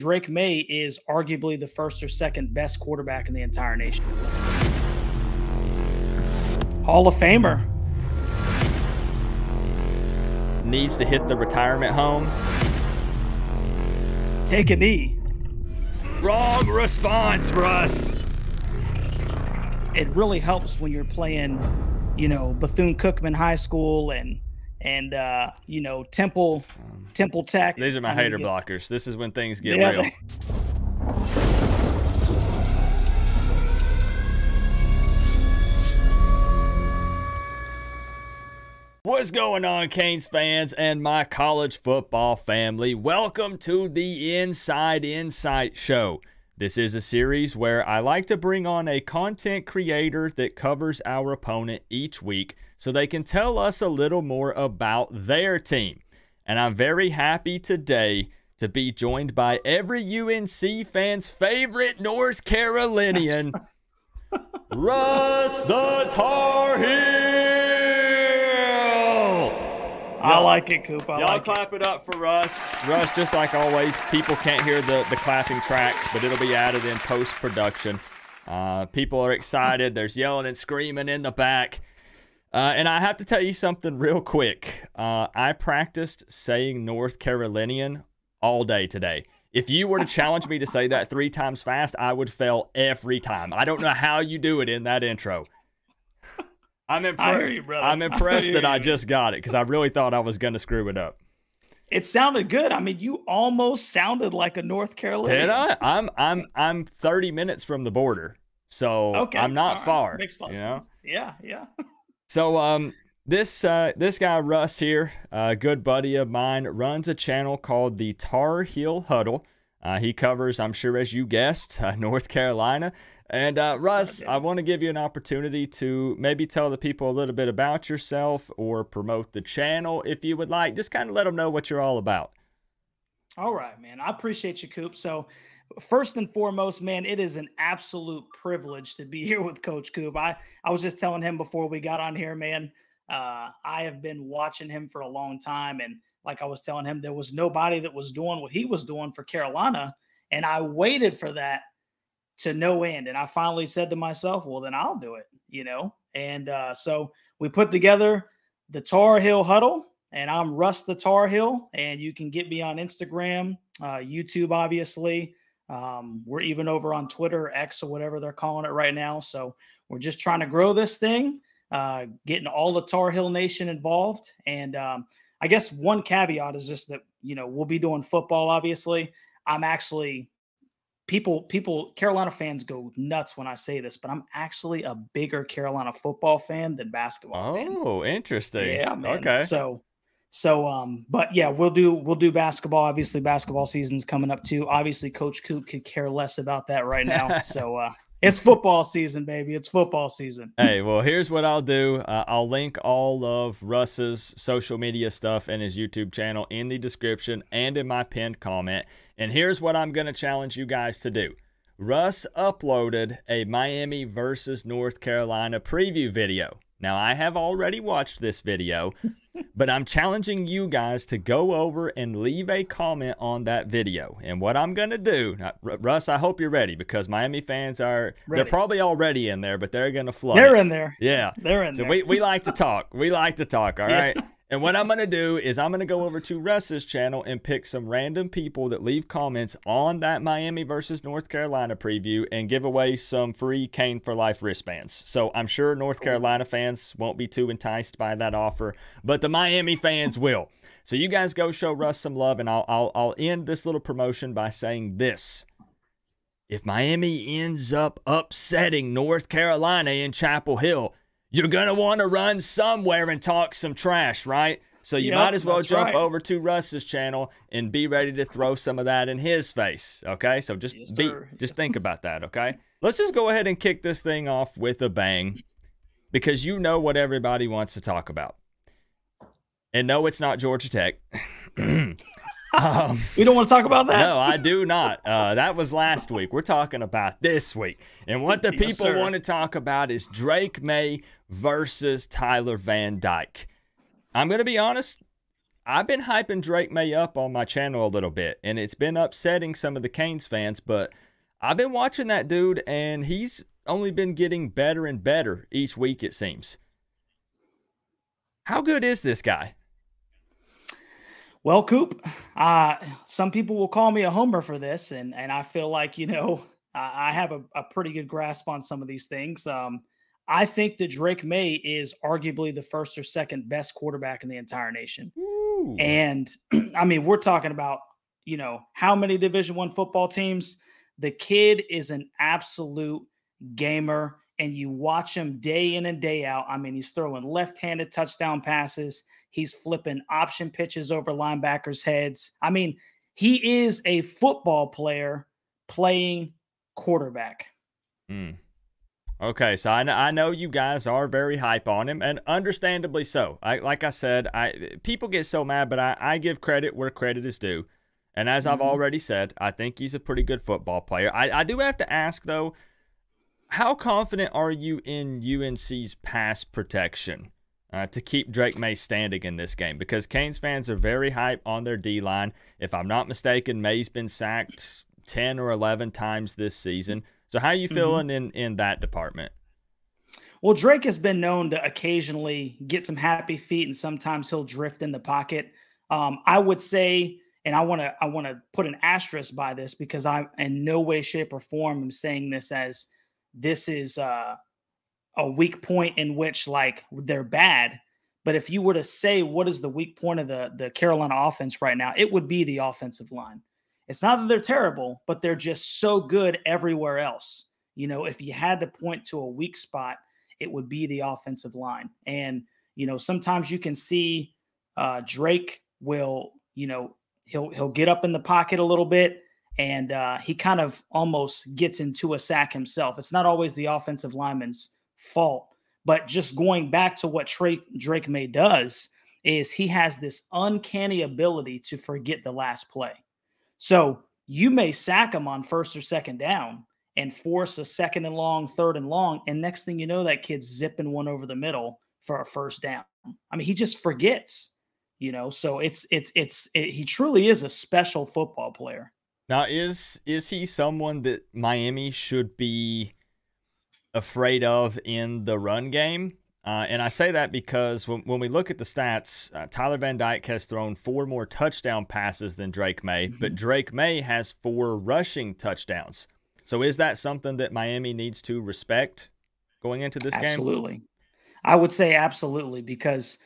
Drake May is arguably the first or second best quarterback in the entire nation. Hall of Famer. Needs to hit the retirement home. Take a knee. Wrong response, Russ. It really helps when you're playing, you know, Bethune-Cookman High School and you know, Temple Tech. These are my hater blockers. This is when things get real. What's going on, Canes fans and my college football family? Welcome to the Inside Insight Show. This is a series where I like to bring on a content creator that covers our opponent each week so they can tell us a little more about their team. And I'm very happy today to be joined by every UNC fan's favorite North Carolinian, Russ the Tar Heel. I like it, Coop. Y'all clap it up for Russ. Russ, just like always, people can't hear the clapping track, but it'll be added in post-production. People are excited. There's yelling and screaming in the back. And I have to tell you something real quick. I practiced saying North Carolinian all day today. If you were to challenge me to say that 3 times fast, I would fail every time. I don't know how you do it in that intro. I'm impressed that I just got it because I really thought I was going to screw it up. It sounded good. I mean, you almost sounded like a North Carolinian. Did I? I'm 30 minutes from the border, so okay, I'm not far. Makes a lot of sense. Yeah. So this guy Russ here, a good buddy of mine, runs a channel called the Tar Heel Huddle. He covers, I'm sure as you guessed, North Carolina. And Russ, I want to give you an opportunity to maybe tell the people a little bit about yourself or promote the channel if you would like. Just kind of let them know what you're all about. All right, man. I appreciate you, Coop. So first and foremost, man, it is an absolute privilege to be here with Coach Coop. I was just telling him before we got on here, man, I have been watching him for a long time. And like I was telling him, there was nobody that was doing what he was doing for Carolina. And I waited for that to no end. And I finally said to myself, well, then I'll do it, you know? And so we put together the Tar Heel Huddle, and I'm Russ the Tar Heel, and you can get me on Instagram, YouTube, obviously. We're even over on Twitter, X, or whatever they're calling it right now. So we're just trying to grow this thing, getting all the Tar Heel Nation involved. And I guess one caveat is just that, you know, we'll be doing football, obviously. I'm actually Carolina fans go nuts when I say this, but I'm actually a bigger Carolina football fan than basketball fan. Oh, interesting. Yeah, man. Okay. But yeah, we'll do basketball. Obviously, basketball season's coming up too. Obviously, Coach Coop could care less about that right now. So it's football season, baby. It's football season. Hey, well, here's what I'll do. I'll link all of Russ's social media stuff and his YouTube channel in the description and in my pinned comment. And here's what I'm going to challenge you guys to do. Russ uploaded a Miami versus North Carolina preview video. Now, I have already watched this video, but I'm challenging you guys to go over and leave a comment on that video. And what I'm going to do, Russ, I hope you're ready because Miami fans they're probably already in there, but they're going to flood. They're in there. Yeah. They're in there. So we like to talk. We like to talk, all right? And what I'm going to do is I'm going to go over to Russ's channel and pick some random people that leave comments on that Miami versus North Carolina preview and give away some free Cane for Life wristbands. So I'm sure North Carolina fans won't be too enticed by that offer, but the Miami fans will. So you guys go show Russ some love, and I'll end this little promotion by saying this. If Miami ends up upsetting North Carolina in Chapel Hill, you're going to want to run somewhere and talk some trash, right? So you might as well jump over to Russ's channel and be ready to throw some of that in his face, okay? So just think about that, okay? Let's just go ahead and kick this thing off with a bang because you know what everybody wants to talk about. And no, it's not Georgia Tech. We don't want to talk about that? No, I do not. That was last week. We're talking about this week. And what the people want to talk about is Drake May versus Tyler Van Dyke. I'm going to be honest. I've been hyping Drake May up on my channel a little bit, and it's been upsetting some of the Canes fans, but I've been watching that dude, and he's only been getting better and better each week, it seems. How good is this guy? Well, Coop, some people will call me a homer for this, and I feel like, I have a pretty good grasp on some of these things. I think that Drake May is arguably the first or second best quarterback in the entire nation. Ooh. And I mean, we're talking about, how many Division I football teams? The kid is an absolute gamer, and you watch him day in and day out. I mean, he's throwing left-handed touchdown passes. He's flipping option pitches over linebackers' heads. I mean, he is a football player playing quarterback. Okay, so I know you guys are very hype on him, and understandably so. Like I said, people get so mad, but I give credit where credit is due. And as I've already said, I think he's a pretty good football player. I do have to ask, though, how confident are you in UNC's pass protection to keep Drake May standing in this game? Because Canes fans are very hype on their D-line. If I'm not mistaken, May's been sacked 10 or 11 times this season. So how are you feeling in that department? Well, Drake has been known to occasionally get some happy feet, and sometimes he'll drift in the pocket. I would say, and I want to put an asterisk by this, because I in no way, shape, or form am saying this as this is a weak point in which like they're bad. But if you were to say what is the weak point of the Carolina offense right now, it would be the offensive line. It's not that they're terrible, but they're just so good everywhere else. If you had to point to a weak spot, it would be the offensive line. And, sometimes you can see Drake will, he'll get up in the pocket a little bit, and he kind of almost gets into a sack himself. It's not always the offensive lineman's fault, but just going back to what Drake May does is he has this uncanny ability to forget the last play. So you may sack him on first or second down and force a second and long, third and long, and next thing you know, that kid's zipping one over the middle for a first down. I mean, he just forgets, So he truly is a special football player. Now, is he someone that Miami should be afraid of in the run game? And I say that because when we look at the stats, Tyler Van Dyke has thrown 4 more touchdown passes than Drake May, but Drake May has 4 rushing touchdowns. So is that something that Miami needs to respect going into this game? Absolutely. I would say absolutely, because,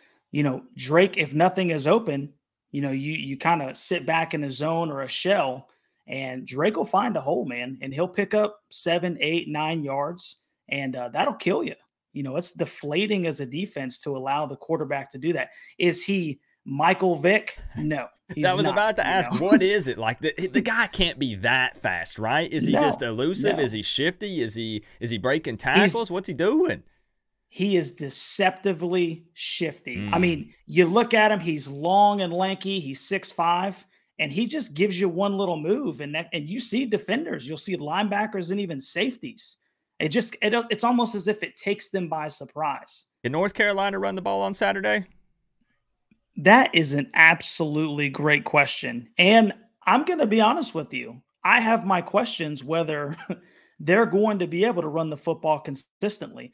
Drake, if nothing is open, you kind of sit back in a zone or a shell, and Drake will find a hole, man, and he'll pick up 7, 8, 9 yards, and that'll kill you. It's deflating as a defense to allow the quarterback to do that. Is he Michael Vick? No. I was about to ask, what is it? Like the guy can't be that fast, right? Is he just elusive? No. Is he shifty? Is he breaking tackles? What's he doing? He is deceptively shifty. I mean, you look at him, he's long and lanky, he's 6'5", and he just gives you one little move, and you see defenders, you'll see linebackers and even safeties. It's almost as if it takes them by surprise. Can North Carolina run the ball on Saturday? That is an absolutely great question. And I'm going to be honest with you. I have my questions whether they're going to be able to run the football consistently.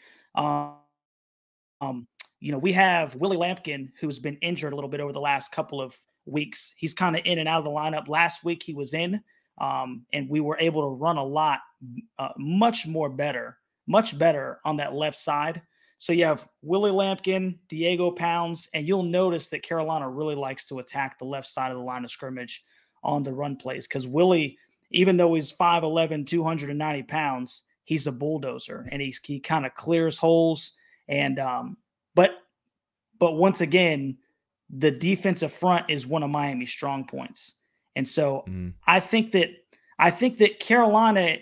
We have Willie Lampkin, who's been injured a little bit over the last couple of weeks. He's kind of in and out of the lineup. Last week he was in. And we were able to run a lot, much better on that left side. So you have Willie Lampkin, Diego Pounds, and you'll notice that Carolina really likes to attack the left side of the line of scrimmage on the run plays, because Willie, even though he's 5'11", 290 pounds, he's a bulldozer, and he kind of clears holes. And but once again, the defensive front is one of Miami's strong points. And so I think that Carolina,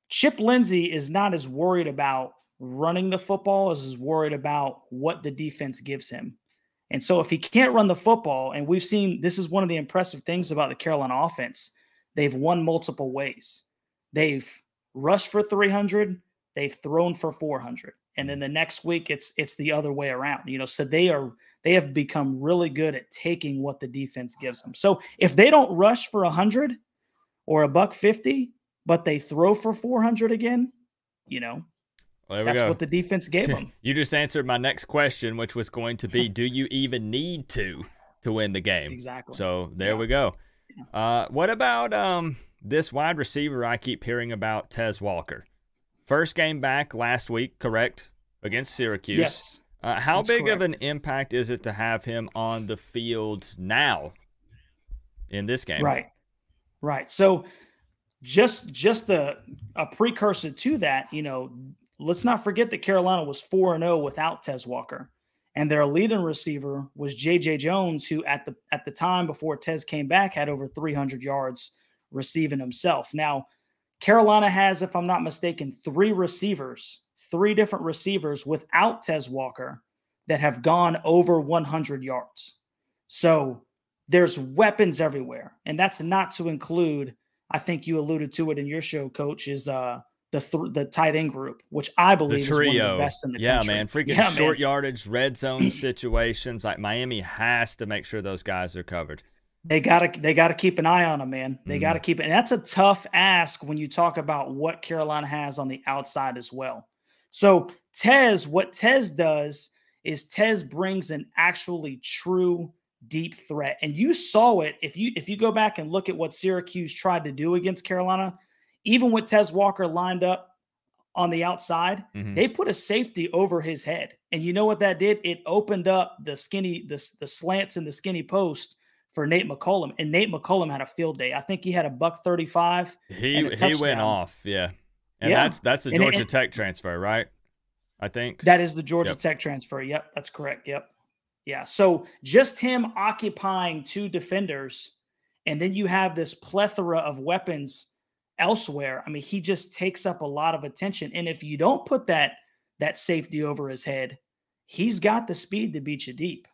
Chip Lindsey is not as worried about running the football as is worried about what the defense gives him. And so if he can't run the football, and we've seen, this is one of the impressive things about the Carolina offense, they've won multiple ways. They've rushed for 300. They've thrown for 400. And then the next week it's the other way around, so they have become really good at taking what the defense gives them. So if they don't rush for 100 or $150, but they throw for 400 again, well, there that's we go. what the defense gave them. You just answered my next question, which was going to be, do you even need to win the game? Exactly. So there we go. What about this wide receiver I keep hearing about, Tez Walker? First game back last week, correct? Against Syracuse. Yes. How big of an impact is it to have him on the field now in this game? Right. So just a precursor to that, let's not forget that Carolina was 4-0 without Tez Walker. And their leading receiver was J.J. Jones, who at the time before Tez came back had over 300 yards receiving himself. Now, Carolina has, if I'm not mistaken, three different receivers without Tez Walker that have gone over 100 yards. So there's weapons everywhere. And that's not to include, I think you alluded to it in your show, Coach, is the tight end group, which I believe is one of the best in the country. Man. Freaking short yardage, red zone situations. Like Miami has to make sure those guys are covered. They gotta keep an eye on them, man. They gotta keep it. And that's a tough ask when you talk about what Carolina has on the outside as well. So what Tez does is Tez brings an actually true deep threat. And you saw it if you go back and look at what Syracuse tried to do against Carolina, even with Tez Walker lined up on the outside, they put a safety over his head. And you know what that did? It opened up the slants in the skinny post for Nate McCollum, and Nate McCollum had a field day. I think he had a $135. He went off, yeah. And that's the Georgia Tech transfer, right? I think that is the Georgia Tech transfer. Yep, that's correct. Yep, yeah. So just him occupying two defenders, and then you have this plethora of weapons elsewhere. I mean, he just takes up a lot of attention, and if you don't put that safety over his head, he's got the speed to beat you deep.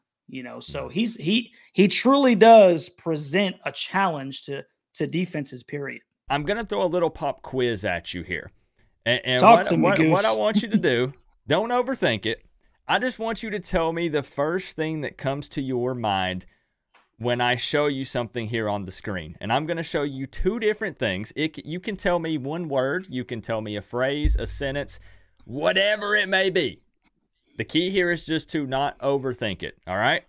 So he truly does present a challenge to defenses, period. I'm going to throw a little pop quiz at you here. And Talk to me, Goose. What I want you to do, don't overthink it. I just want you to tell me the first thing that comes to your mind when I show you something here on the screen. And I'm going to show you two different things. You can tell me one word. You can tell me a phrase, a sentence, whatever it may be. The key here is just to not overthink it. All right.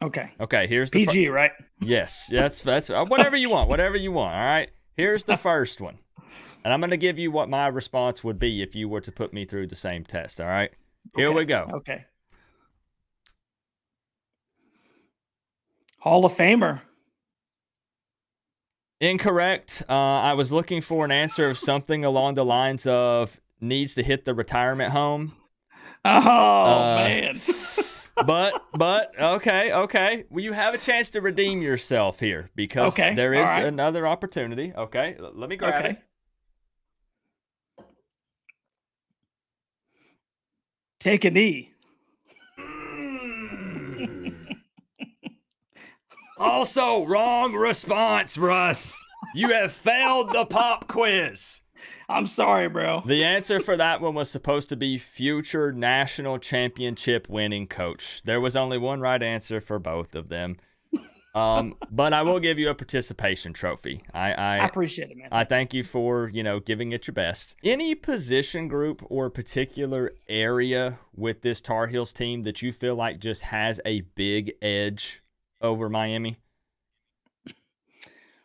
Okay. Here's the PG, right? Yes. That's whatever you want. Whatever you want. All right. Here's the first one, and I'm going to give you what my response would be if you were to put me through the same test. All right. Here we go. Okay. Hall of Famer. Incorrect. I was looking for an answer of something along the lines of needs to hit the retirement home. Oh, man. but okay. Well, you have a chance to redeem yourself here because there is another opportunity. Okay, let me grab it. Take a knee. Also, wrong response, Russ. You have failed the pop quiz. I'm sorry, bro. The answer for that one was supposed to be future national championship winning coach. There was only one right answer for both of them. But I will give you a participation trophy. I appreciate it, man. I thank you for, giving it your best. Any position group or particular area with this Tar Heels team that you feel like just has a big edge over Miami?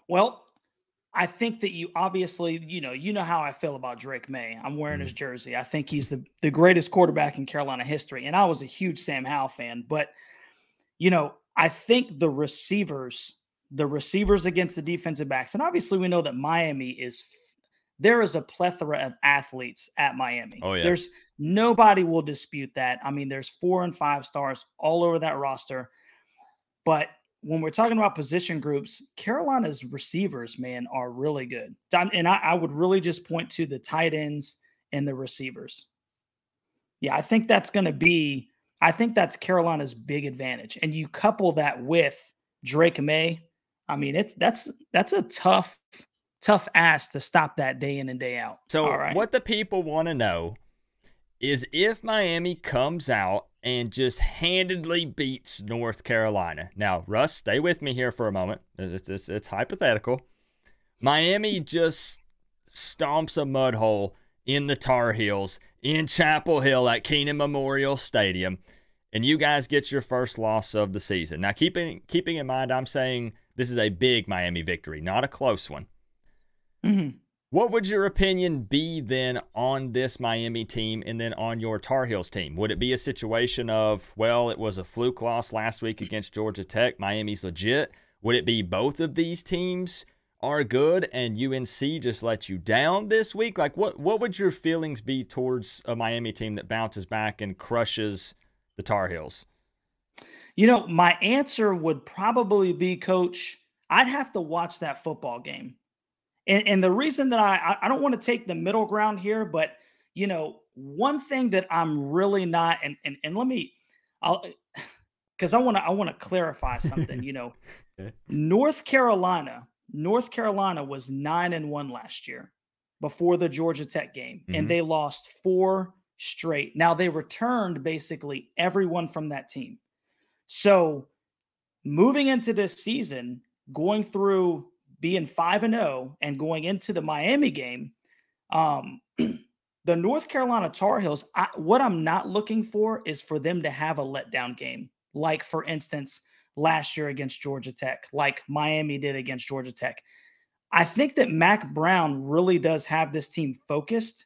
Well, I think that you obviously, you know how I feel about Drake May. I'm wearing his jersey. I think he's the greatest quarterback in Carolina history. And I was a huge Sam Howell fan. But, I think the receivers against the defensive backs, and obviously we know that there is a plethora of athletes at Miami. Oh, yeah. Nobody will dispute that. I mean, there's 4 and 5 stars all over that roster. But when we're talking about position groups, Carolina's receivers, man, are really good. And I would really just point to the tight ends and the receivers. Yeah, I think that's Carolina's big advantage. And you couple that with Drake May. I mean, that's a tough ask to stop that day in and day out. So what the people want to know is if Miami comes out and just handedly beats North Carolina. Now, Russ, stay with me here for a moment. It's hypothetical. Miami just stomps a mud hole in the Tar Heels in Chapel Hill at Keenan Memorial Stadium, and you guys get your first loss of the season. Now, keeping in mind, I'm saying this is a big Miami victory, not a close one. Mm-hmm. What would your opinion be then on this Miami team and then on your Tar Heels team? Would it be a situation of, well, it was a fluke loss last week against Georgia Tech, Miami's legit? Would it be both of these teams are good and UNC just let you down this week? Like, what would your feelings be towards a Miami team that bounces back and crushes the Tar Heels? You know, my answer would probably be, Coach, I'd have to watch that football game. And the reason that I don't want to take the middle ground here, but, you know, one thing that I'm really not, and let me, because I want to clarify something. You know, Okay. North Carolina was 9-1 last year before the Georgia Tech game, and they lost 4 straight. Now they returned basically everyone from that team. So moving into this season, going through being 5-0 and going into the Miami game, the North Carolina Tar Heels, what I'm not looking for is for them to have a letdown game. Like, for instance, last year against Georgia Tech, like Miami did against Georgia Tech. I think that Mac Brown really does have this team focused.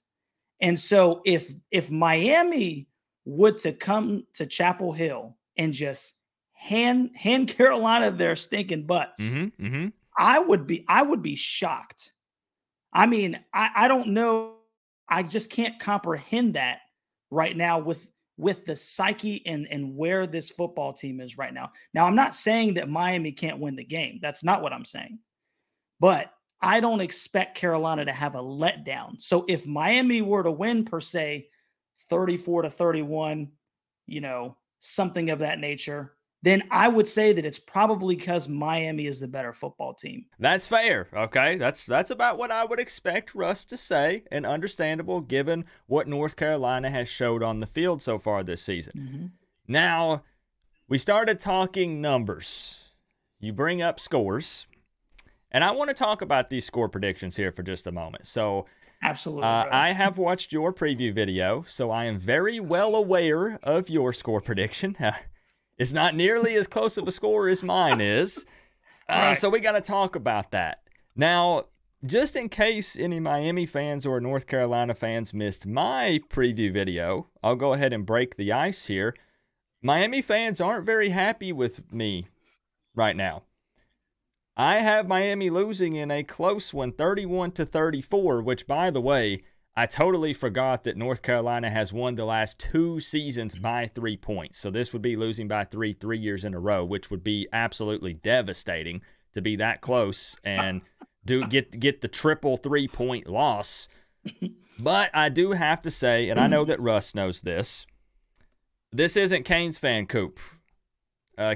And so if Miami would to come to Chapel Hill and just hand Carolina their stinking butts, I would be shocked. I mean, I don't know. I just can't comprehend that right now with the psyche and where this football team is right now. Now, I'm not saying that Miami can't win the game. That's not what I'm saying. But I don't expect Carolina to have a letdown. So if Miami were to win, per se, 34-31, you know, something of that nature, then I would say that it's probably because Miami is the better football team. That's fair. Okay. That's about what I would expect Russ to say, and understandable given what North Carolina has showed on the field so far this season. Now, we started talking numbers. You bring up scores, and I want to talk about these score predictions here for just a moment. So, absolutely. I have watched your preview video, so I am very well aware of your score prediction. It's not nearly as close of a score as mine is. Right. So we got to talk about that. Now, just in case any Miami fans or North Carolina fans missed my preview video, I'll go ahead and break the ice here. Miami fans aren't very happy with me right now. I have Miami losing in a close one, 31-34, which, by the way, I totally forgot that North Carolina has won the last 2 seasons by 3 points. So this would be losing by 3 years in a row, which would be absolutely devastating to be that close and get the triple 3-point loss. But I do have to say, and I know that Russ knows this isn't Canes fan Coop.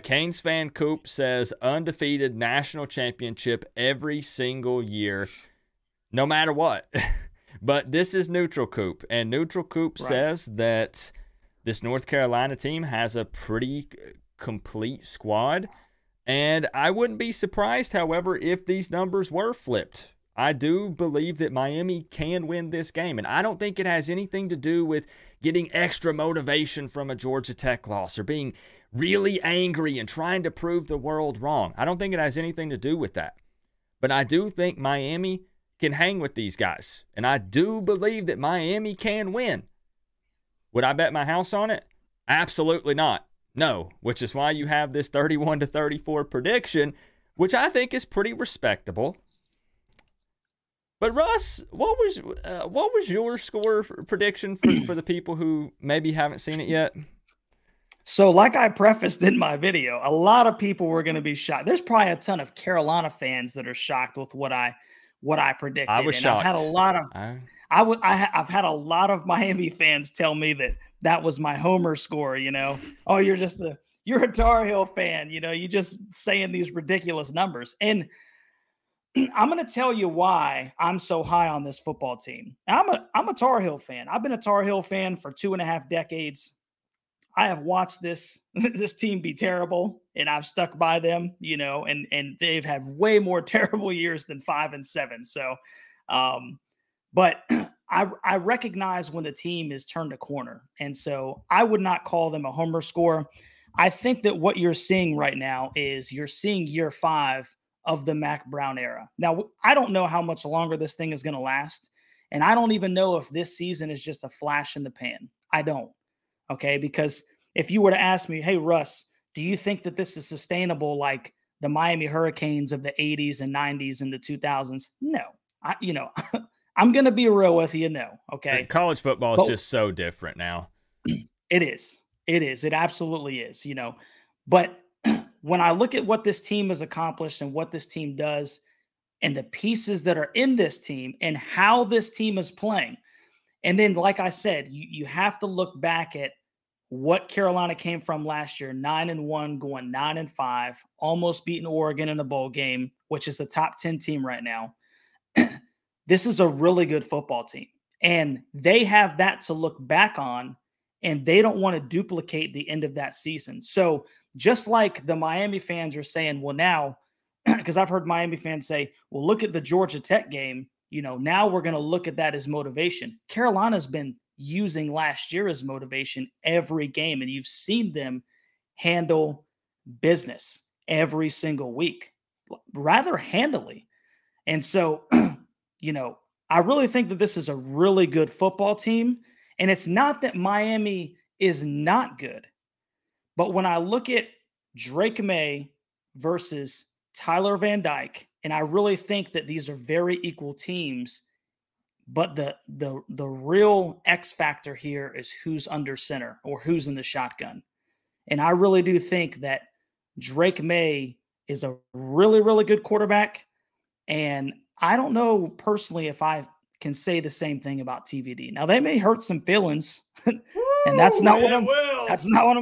Canes fan Coop says undefeated national championship every single year, no matter what. But this is Neutral Coop, and Neutral Coop says that this North Carolina team has a pretty complete squad, and I wouldn't be surprised, however, if these numbers were flipped. I do believe that Miami can win this game, and I don't think it has anything to do with getting extra motivation from a Georgia Tech loss or being really angry and trying to prove the world wrong. I don't think it has anything to do with that. But I do think Miami can hang with these guys, and I do believe that Miami can win. Would I bet my house on it? Absolutely not. No, which is why you have this 31-34 prediction, which I think is pretty respectable. But Russ, what was your score prediction for the people who maybe haven't seen it yet? So, like I prefaced in my video, a lot of people were going to be shocked. There's probably a ton of Carolina fans that are shocked with what I predicted. I was shocked. I've had a lot of I've had a lot of Miami fans tell me that was my homer score. You know, oh, you're a Tar Heel fan. You know, you just saying these ridiculous numbers. And I'm going to tell you why I'm so high on this football team. I'm a Tar Heel fan. I've been a Tar Heel fan for 2.5 decades. I have watched this team be terrible, and I've stuck by them, and they've had way more terrible years than 5 and 7. So, but I recognize when the team is turned a corner, and so I would not call them a homer score. I think that what you're seeing right now is you're seeing year 5 of the Mac Brown era. Now, I don't know how much longer this thing is going to last, and I don't even know if this season is just a flash in the pan. I don't. Okay, because if you were to ask me, hey, Russ, do you think that this is sustainable like the Miami Hurricanes of the 80s and 90s and the 2000s? No. I'm going to be real with you. No. Okay. College football is just so different now. It is. It absolutely is, But when I look at what this team has accomplished and what this team does and the pieces that are in this team and how this team is playing, and then, like I said, you have to look back at what Carolina came from last year, 9-1, going 9-5, almost beating Oregon in the bowl game, which is a top 10 team right now. This is a really good football team, and they have that to look back on, and they don't want to duplicate the end of that season. So just like the Miami fans are saying, well, now, because I've heard Miami fans say, well, look at the Georgia Tech game. Now we're going to look at that as motivation. Carolina's been using last year as motivation every game, and you've seen them handle business every single week rather handily. And so, I really think that this is a really good football team, and it's not that Miami is not good, but when I look at Drake May versus Tyler Van Dyke, and I really think that these are very equal teams, but the real X factor here is who's under center or who's in the shotgun. And I really do think that Drake May is a really, really good quarterback. And I don't know personally if I can say the same thing about TVD. Now, they may hurt some feelings, and that's not what I'm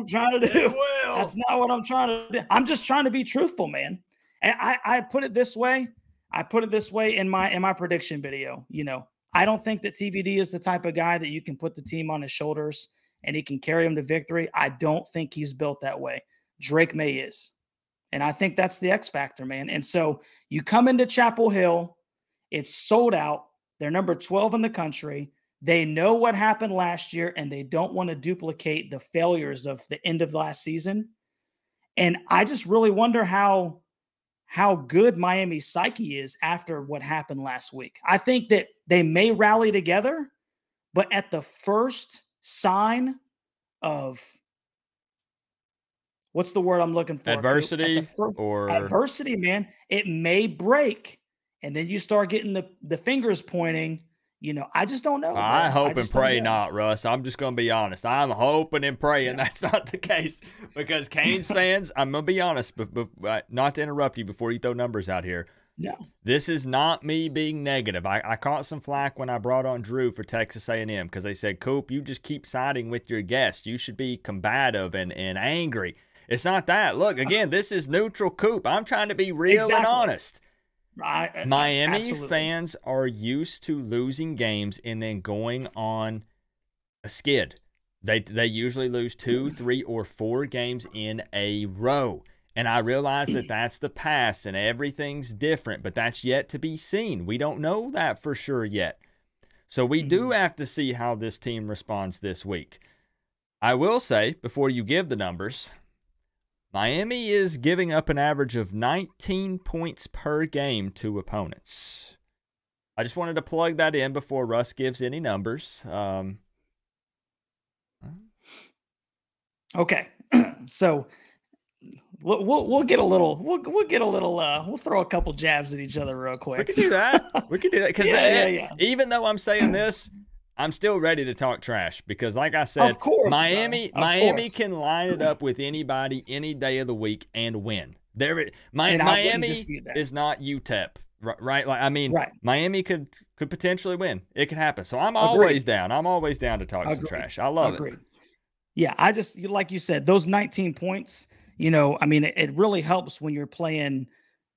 trying to do. That's not what I'm trying to do. I'm just trying to be truthful, man. And I put it this way. I put it this way in my prediction video. I don't think that TVD is the type of guy that you can put the team on his shoulders and he can carry them to victory. I don't think he's built that way. Drake May is. And I think that's the X factor, man. And so you come into Chapel Hill, it's sold out. They're number 12 in the country. They know what happened last year, and they don't want to duplicate the failures of the end of last season. And I just really wonder how good Miami's psyche is after what happened last week. I think that they may rally together, but at the first sign of what's the word I'm looking for? Adversity adversity, man, it may break. And then you start getting the fingers pointing. I just don't know. I hope and pray not, Russ. I'm just going to be honest. I'm hoping and praying that's not the case, because Canes fans, I'm going to be honest, but not to interrupt you before you throw numbers out here. No. This is not me being negative. I caught some flack when I brought on Drew for Texas A&M because they said, Coop, you just keep siding with your guests. You should be combative and angry. It's not that. Look, again, this is neutral Coop. I'm trying to be real and honest. Miami absolutely. Fans are used to losing games and then going on a skid. They usually lose 2, 3, or 4 games in a row. And I realize that that's the past and everything's different, but that's yet to be seen. We don't know that for sure yet. So we do have to see how this team responds this week. I will say, before you give the numbers, Miami is giving up an average of 19 points per game to opponents. I just wanted to plug that in before Russ gives any numbers. Okay, so we'll get a little we'll throw a couple jabs at each other real quick. We can do that. Because even though I'm saying this, I'm still ready to talk trash because, like I said, of course, Miami can line it up with anybody any day of the week and win. Miami is not UTEP, right? Right. Miami could potentially win. It could happen. So I'm always down. I'm always down to talk some trash. I love it. Yeah, I just, like you said, those 19 points, it really helps when you're playing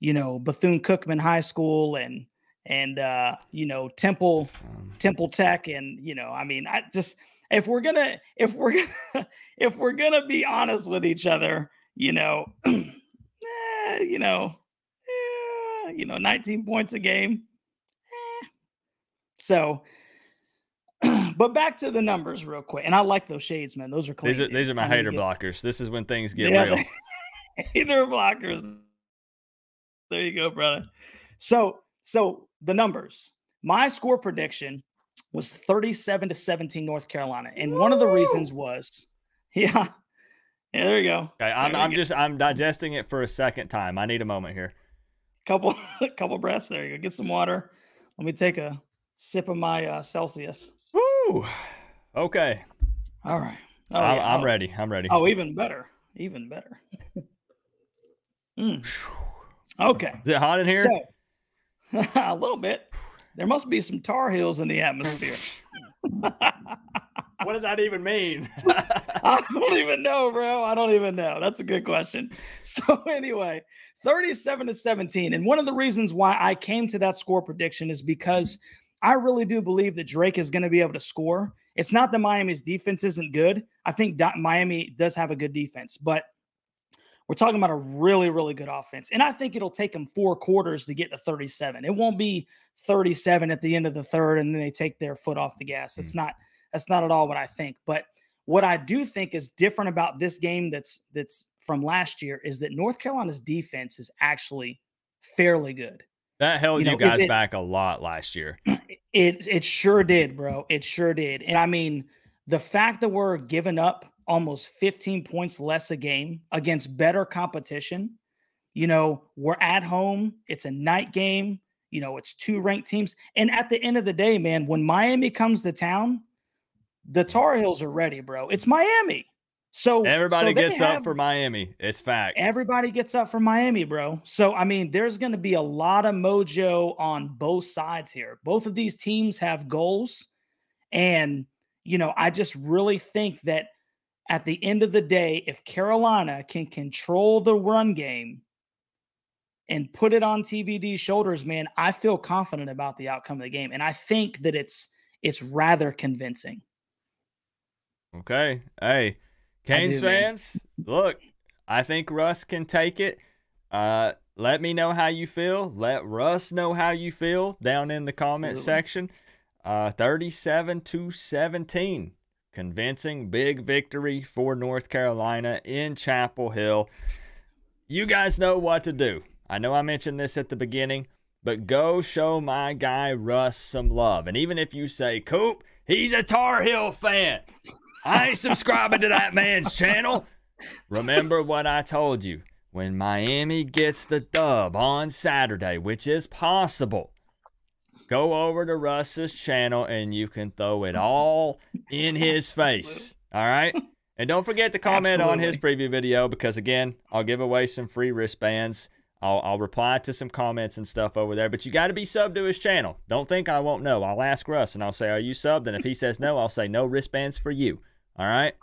Bethune-Cookman High School and Temple Tech. And, I mean, if we're gonna be honest with each other, 19 points a game. So, but back to the numbers real quick. And I like those shades, man. Those are clean. These are my hater blockers. This is when things get real. Hater blockers. There you go, brother. So the numbers. My score prediction was 37-17 North Carolina. And one of the reasons was, yeah, there you go. Okay, I'm digesting it for a second time. I need a moment here. Couple breaths. There you go. Get some water. Let me take a sip of my Celsius. Woo. Okay. All right. I'm ready. Oh, even better. Okay. Is it hot in here? So, a little bit. There must be some Tar Heels in the atmosphere. What does that even mean? I don't even know, bro. I don't even know. That's a good question. So anyway, 37-17. And one of the reasons why I came to that score prediction is because I really do believe that Drake is going to be able to score. It's not that Miami's defense isn't good. I think Miami does have a good defense, but we're talking about a really, really good offense. And I think it'll take them 4 quarters to get to 37. It won't be 37 at the end of the third and then they take their foot off the gas. That's not at all what I think. But what I do think is different about this game that's from last year is that North Carolina's defense is actually fairly good. That held you guys back a lot last year. It sure did, bro. It sure did. And I mean, the fact that we're giving up almost 15 points less a game against better competition, we're at home. It's a night game. It's 2 ranked teams. And at the end of the day, man, when Miami comes to town, the Tar Heels are ready, bro. It's Miami. So everybody gets up for Miami. It's fact. Everybody gets up for Miami, bro. So, I mean, there's going to be a lot of mojo on both sides here. Both of these teams have goals. And, I just really think that at the end of the day, if Carolina can control the run game and put it on TVD's shoulders, man, I feel confident about the outcome of the game. And I think that it's rather convincing. Okay. Hey, Canes fans, look, I think Russ can take it. Let me know how you feel. Let Russ know how you feel down in the comment section. 37-17. Convincing big victory for North Carolina in Chapel Hill. You guys know what to do. I know I mentioned this at the beginning, but go show my guy Russ some love. And even if you say, Coop, he's a Tar Heel fan, I ain't subscribing to that man's channel. Remember what I told you. When Miami gets the dub on Saturday, which is possible, go over to Russ's channel and you can throw it all in his face. All right? And don't forget to comment on his preview video because, again, I'll give away some free wristbands. I'll reply to some comments and stuff over there. But you got to be subbed to his channel. Don't think I won't know. I'll ask Russ and I'll say, are you subbed? And if he says no, I'll say no wristbands for you. All right?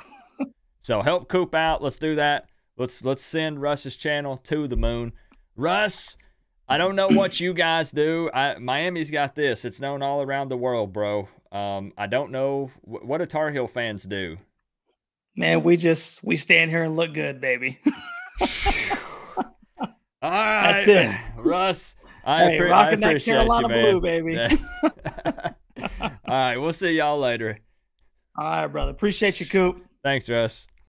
So help Coop out. Let's do that. Let's send Russ's channel to the moon. Russ, I don't know what you guys do. Miami's got this. It's known all around the world, bro. I don't know. What do Tar Heel fans do? Man, we stand here and look good, baby. All right. That's it. Russ, I rocking that Carolina blue, baby. All right. We'll see y'all later. All right, brother. Appreciate you, Coop. Thanks, Russ.